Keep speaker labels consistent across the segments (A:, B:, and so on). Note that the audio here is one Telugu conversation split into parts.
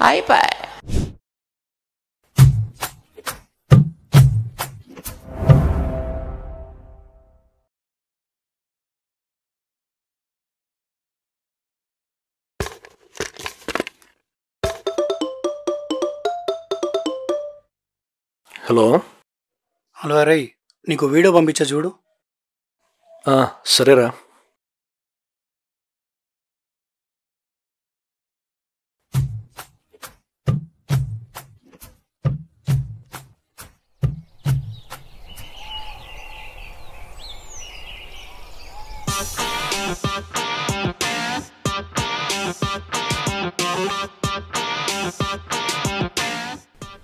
A: అయిపోయి
B: హలో
C: హలో అరే, నీకు వీడియో పంపించా చూడు.
B: సరేరా.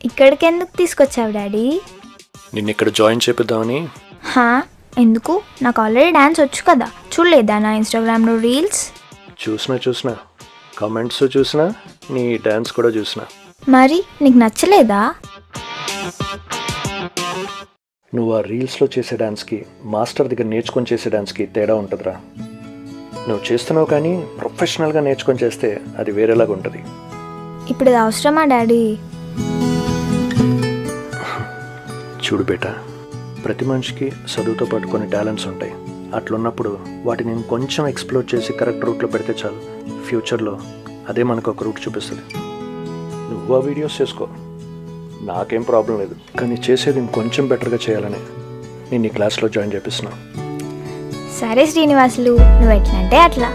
D: ఇక్కడికి ఎందుకు తీసుకొచ్చావు డాడీ?
B: నిన్ను ఇక్కడ జాయిన్ చేపిద్దామని.
D: ఎందుకు? నాకు ఆల్రెడీ డాన్స్ వచ్చు కదా. చూడలేదా నా ఇన్స్టాగ్రామ్లో రీల్స్?
B: చూసినా కామెంట్స్ చూసినా, నీ డాన్స్ కూడా చూసినా.
D: మరి నీకు నచ్చలేదా?
B: నువ్వు ఆ రీల్స్లో చేసే డాన్స్కి, మాస్టర్ దగ్గర నేర్చుకొని చేసే డాన్స్కి తేడా ఉంటుందిరా. నువ్వు చేస్తున్నావు కానీ ప్రొఫెషనల్గా నేర్చుకొని చేస్తే అది వేరేలాగా ఉంటుంది.
D: ఇప్పుడు అది అవసరమా డాడీ?
B: చూడు బేటా, ప్రతి మనిషికి చదువుతో పాటు కొన్ని టాలెంట్స్ ఉంటాయి. అట్లున్నప్పుడు వాటిని నేను కొంచెం ఎక్స్ప్లోర్ చేసి కరెక్ట్ రూట్లో పెడితే చాలు. ఫ్యూచర్లో అదే మనకు ఒక రూట్ చూపిస్తుంది. నువ్వు ఆ వీడియోస్ చేసుకో, నాకేం ప్రాబ్లం లేదు. కానీ చేసేది ఇంకొంచెం బెటర్గా చేయాలని నేను ఈ క్లాస్లో జాయిన్ చేపిస్తున్నాను.
D: సరే శ్రీనివాసులు, నువ్వు ఎట్లంటే అట్లా.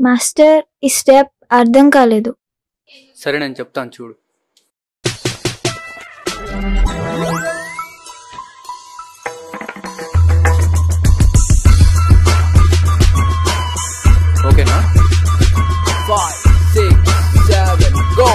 D: మాస్టర్, ఈ స్టెప్ అర్థం కాలేదు.
E: సరే నేను చెప్తాను చూడు. ఓకేనా? 5, 6, 7 గో.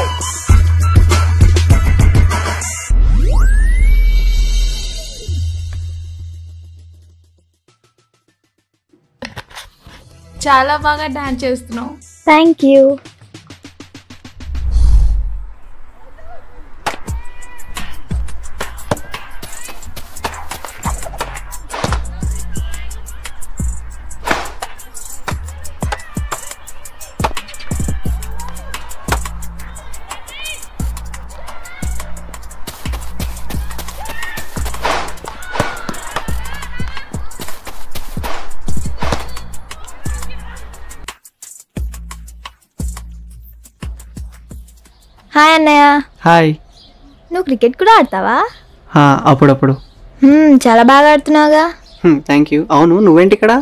F: చాలా బాగా డాన్స్ చేస్తున్నావు.
D: Thank you. హాయ్ అన్నయ్య.
G: హాయ్.
D: నువ్వు క్రికెట్ కూడా ఆడతావా?
G: అప్పుడప్పుడు.
D: చాలా బాగా ఆడుతున్నావుగా.
G: Thank you. అవును, నువ్వేంటి ఇక్కడ?